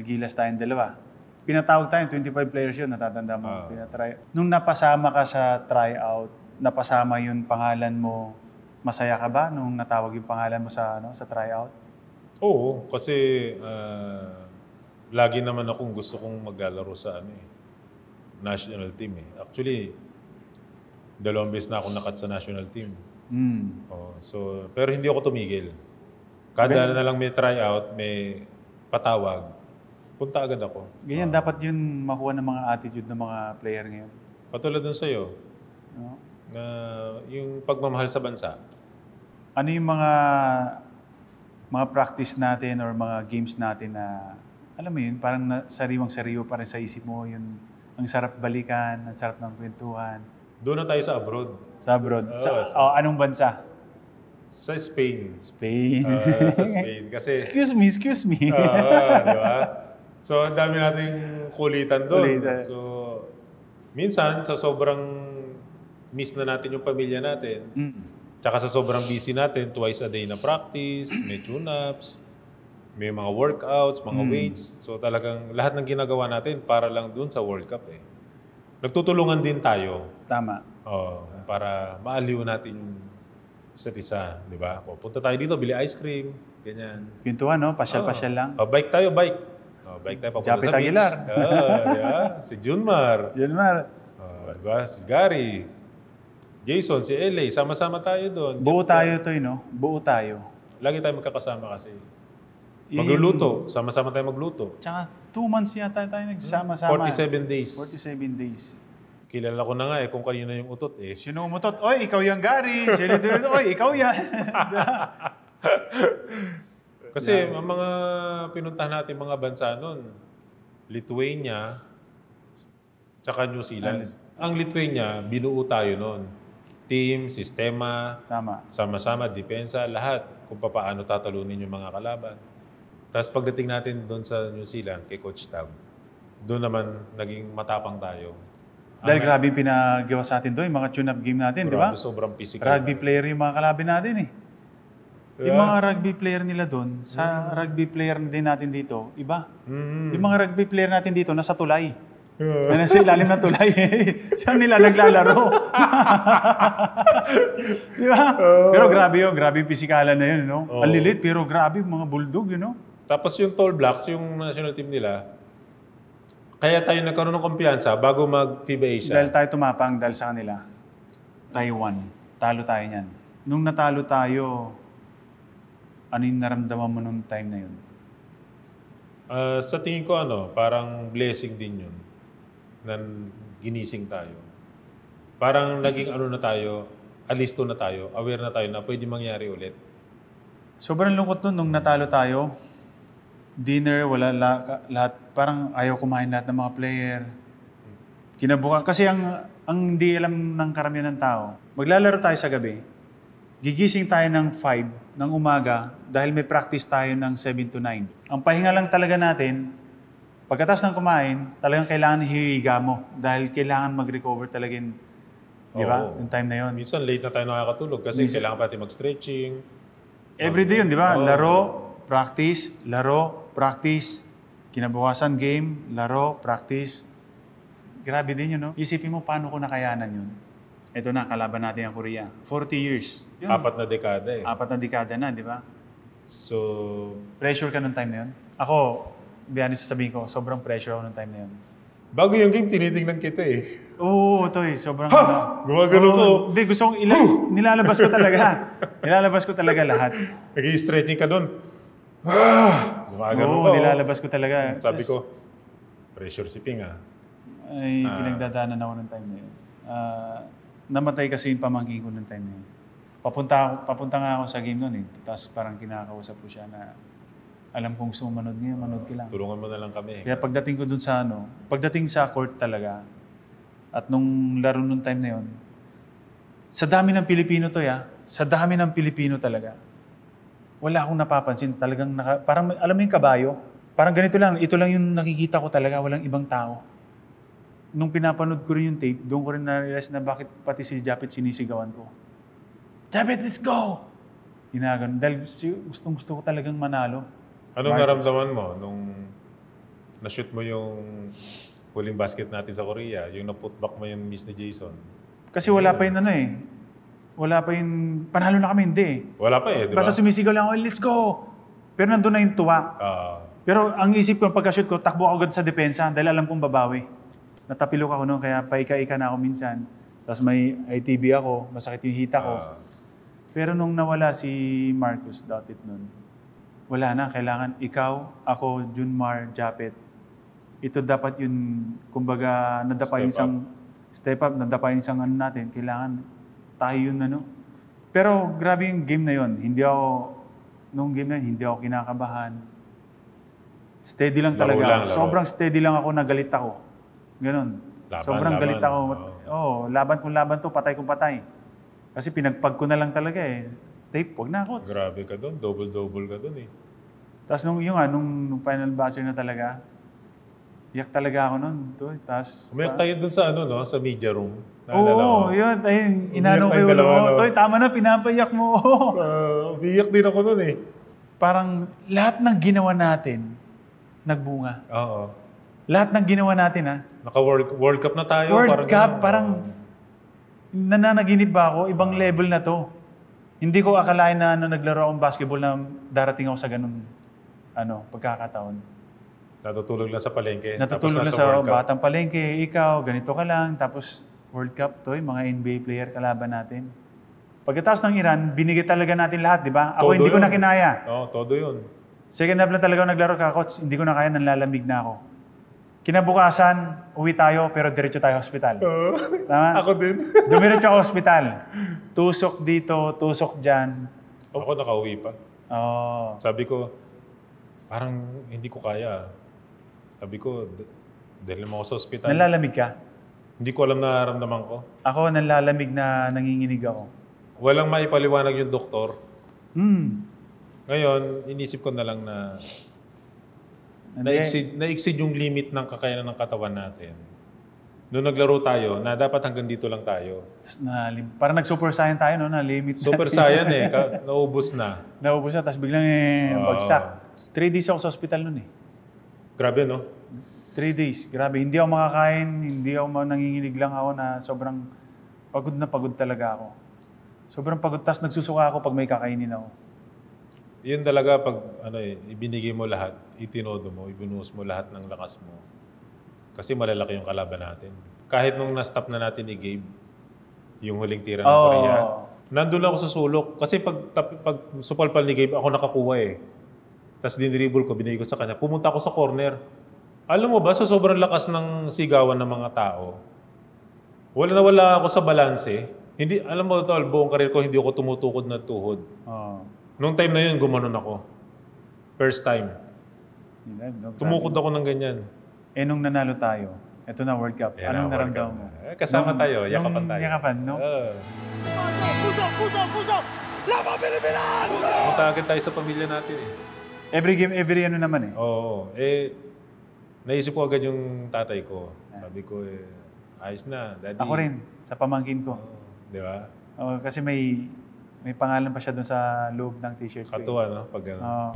Nagilas tayong dalawa. Pinatawag tayong 25 players yun, natatanda mo. Nung napasama ka sa tryout, napasama yung pangalan mo, masaya ka ba nung natawag yung pangalan mo sa tryout? Oo, kasi lagi naman akong gusto kong maglalaro sa national team eh. Actually, 2 beses na akong nakat sa national team. Pero hindi ako tumigil. Kada na lang may tryout, may patawag, punta agad ako. Ganyan, dapat yun makuha ng mga attitude ng mga player ngayon. Katulad dun sa'yo, na yung pagmamahal sa bansa. Ano yung mga practice natin or mga games natin na, alam mo yun, parang sariwang-sariw pa rin sa isip mo, yun, ang sarap balikan, ang sarap ng kwentuhan. Doon na tayo sa abroad. Sa abroad? Anong bansa? Sa Spain. Spain. Sa Spain. Kasi, excuse me. Di ba? So, ang dami nating kulitan doon. So, minsan, sa sobrang miss na natin yung pamilya natin, tsaka sa sobrang busy natin, twice a day na practice, may tune-ups, may mga workouts, mga weights. So, talagang lahat ng ginagawa natin para lang doon sa World Cup eh. Nagtutulungan din tayo. Tama. Para maaliw natin yung isa't isa, di ba? Punta tayo dito, bili ice cream, ganyan. Pintuan, no? Pasyal-pasyal lang. Bike tayo, bike. Bike tayo papunta Japet sa beach. Aguilar. Diba? Si Junmar. Diba? Si Gary. Jason, si LA. Sama-sama tayo doon. Buo tayo to, no? Buo tayo. Lagi tayo magkakasama kasi. Magluluto. Sama-sama tayo magluto. Tsaka 2 months yata tayo nagsama-sama. 47 days. 47 days. Kilala ko na nga kung kanina yung utot eh. Sino umutot? Oy, ikaw yung Gary. Sino doon? Oy, ikaw yan. Kasi ang mga pinuntahan natin mga bansa nun, Lithuania, tsaka New Zealand. Ang Lithuania, binuo tayo nun. Team, sistema, sama-sama, depensa, lahat. Kung paano tatalunin yung mga kalaban. Tapos pagdating natin doon sa New Zealand, kay Coach Tab, doon naman naging matapang tayo. Dahil grabe yung pinagawa sa atin doon, yung mga tune-up game natin, di ba? Sobrang physical. Rugby player yung mga kalaban natin eh. Yung mga rugby player nila doon, sa rugby player din natin dito, iba. Yung mga rugby player natin dito, nasa tulay. Nasa ilalim ng tulay. Saan nila naglalaro? Di ba? Pero grabe yun, grabe yung pisikalan na yun, no? Ang lilit, pero grabe, mga bulldog, you know? Tapos yung Tall Blacks, yung national team nila, kaya tayo nagkaroon ng kumpiyansa bago mag-FIBA Asia. Dahil tayo tumapang dahil sa kanila. Taiwan. Talo tayo niyan. Nung natalo tayo, ano yung naramdaman mo nung time na yun? Sa tingin ko, parang blessing din yun. Na ginising tayo. Parang naging na tayo, alisto na tayo, aware na tayo na pwede mangyari ulit. Sobrang lungkot nun nung natalo tayo. Dinner, wala lahat. Parang ayaw kumain lahat ng mga player. Kinabukan. Kasi ang hindi alam ng karamihan ng tao, maglalaro tayo sa gabi. Gigising tayo ng 5 ng umaga dahil may practice tayo ng 7 to 9. Ang pahinga lang talaga natin, pagkatapos ng kumain, talagang kailangan hihiga mo dahil kailangan mag-recover talaga yun. Di ba? Yung time na yun. Minsan late na tayo nakakatulog kasi kailangan pati mag-stretching. Everyday yun, di ba? Laro, practice, kinabukasan game, laro, practice. Grabe din yun, no? Isipin mo paano ko nakayanan yun. Ito na, kalaban natin ang Korea. 40 years. Yun. 4 na dekada eh. 4 na dekada na, di ba? So, pressure ka nung time na yun? Ako, honest sasabihin ko, sobrang pressure ako nung time na yun. Bago yung game, tinitingnan kita eh. Oo, ito eh. Sobrang... Gumagano ko. Hindi, gusto kong nilalabas ko talaga. Nilalabas ko talaga lahat. Nag-i-stretching ka doon. Oo, nilalabas ko talaga. Sabi ko, pressure si Ping ah. Ay, pinagdadaanan ako ng time na yun. Namatay kasi yung pamangkin ko ng time na yun. Papunta nga ako sa game noon eh. Tapos parang kinakausap ko siya na alam kong gusto mo manood niya, manood ka lang. Tulungan mo na lang kami. Kaya pagdating ko dun sa pagdating sa court talaga, at nung laro nung time na yun, sa dami ng Pilipino to sa dami ng Pilipino talaga, wala akong napapansin. Talagang, parang alam mo yung kabayo? Parang ganito lang, ito lang yung nakikita ko talaga, walang ibang tao. Nung pinapanood ko rin yung tape, doon ko rin na-realize na bakit pati si Japet sinisigawan ko. Japet, let's go! Ginagano. Dahil gustong-gusto ko talagang manalo. Anong naramdaman mo nung na-shoot mo yung huling basket natin sa Korea, yung na-putback mo yung miss ni Jason. Kasi wala pa yun ano eh. Wala pa yun, panalo na kami, hindi eh. Wala pa eh, di ba? Basta sumisigaw lang ako, let's go! Pero nandun na yung tuwa. Pero ang isip ko, pagka-shoot ko, takbo ako agad sa depensa dahil alam kong babawi. Natapilok ako noon, kaya paika-ika na ako minsan. Tapos may ITB ako, masakit yung hita ko. Pero nung nawala si Marcus Dotit noon, wala na. Kailangan ikaw, ako, Junmar, Japet. Ito dapat yun, kumbaga, nadapa yung isang step up, nadapa yung isang ano natin. Kailangan tayo yun ano. Pero grabe yung game na yun. Nung game na yun, hindi ako kinakabahan. Steady lang Laro talaga. lang, ako. laro. Sobrang steady lang ako, nagalit ako. Ganon. Sobrang galit ako. Laban kung laban to, patay kung patay. Kasi pinagpag ko na lang talaga eh. Tape, wag na ako. Grabe ka doon. Double-double ka doon eh. Tapos nung final buzzer na talaga, iyak talaga ako nun. Tapos, Umiyak tayo doon sa ano, no? Sa media room. oo, yun. Ayun, inano Umiyak kayo. tayong dalawa, no? Toy, tama na, pinapayak mo. Umiyak din ako doon eh. Parang lahat ng ginawa natin, nagbunga. Oo. Lahat ng ginawa natin, ha? Naka-World Cup na tayo. World Cup, ganun. parang nananaginip ba ako? Ibang level na to. Hindi ko akalain na naglaro akong basketball na darating ako sa ganun pagkakataon. Natutulog lang sa palengke. Natutulog Tapos na sa World Cup. batang palengke, ikaw, ganito ka lang, tapos World Cup, toy, mga NBA player kalaban natin. Pagkatapos ng Iran, binigay talaga natin lahat, di ba? Ako Todo hindi ko yun. na kinaya. Oo, todo yun. Second half lang talaga ako naglaro ka, coach. Hindi ko na kaya, nanlalamig na ako. Kinabukasan, uwi tayo, pero diretso tayo hospital. Tama? Ako din. Dumiretso ako hospital. Tusok dito, tusok dyan. Ako nakauwi pa. Oh. Sabi ko, parang hindi ko kaya. Sabi ko, dahil mo ako sa ospital. Nanlalamig ka? Hindi ko alam na nararamdaman ko. Ako, nanlalamig na nanginginig ako. Walang maipaliwanag yung doktor. Hmm. Ngayon, inisip ko na lang na na-exceed yung limit ng kakayanan ng katawan natin. Noong naglaro tayo, na dapat hanggang dito lang tayo. Parang nag-super saiyan tayo, no? Na limit Super saiyan eh. Naubos na. Naubos na, tapos biglang bagsak. 3 days ako sa hospital nun eh. Grabe, no? 3 days. Grabe. Hindi ako makakain, hindi ako nanginginig lang ako na sobrang pagod talaga ako. Sobrang pagod. Tapos nagsusuka ako pag may kakainin ako. Yun talaga pag ibinigay mo lahat, itinodo mo, ibinuhos mo lahat ng lakas mo. Kasi malalaki yung kalaban natin. Kahit nung na-stop na natin ni Gabe, yung huling tira ng Korea, nandun ako sa sulok. Kasi pag supalpal ni Gabe, ako nakakuha eh. Tapos dinribble ko, binigay ko sa kanya. Pumunta ako sa corner. Alam mo ba, sa sobrang lakas ng sigawan ng mga tao, wala ako sa balanse. Hindi, alam mo tol, buong karir ko hindi ako tumutukod na tuhod. Nung time na yun, gumanon ako. First time. Tumukod ako ng ganyan. Nung nanalo tayo, eto na World Cup, anong naramdaman mo? Kasama tayo, yakapan tayo. Yakapan, no? Punta agad tayo sa pamilya natin eh. Every game, every ano naman eh. Oo. Naisip ko agad yung tatay ko. Sabi ko ayos na, daddy. Ako rin, sa pamangkin ko. Di ba? Kasi may pangalan pa siya doon sa loob ng t-shirt ko. Katuwa, no? Pag Oo.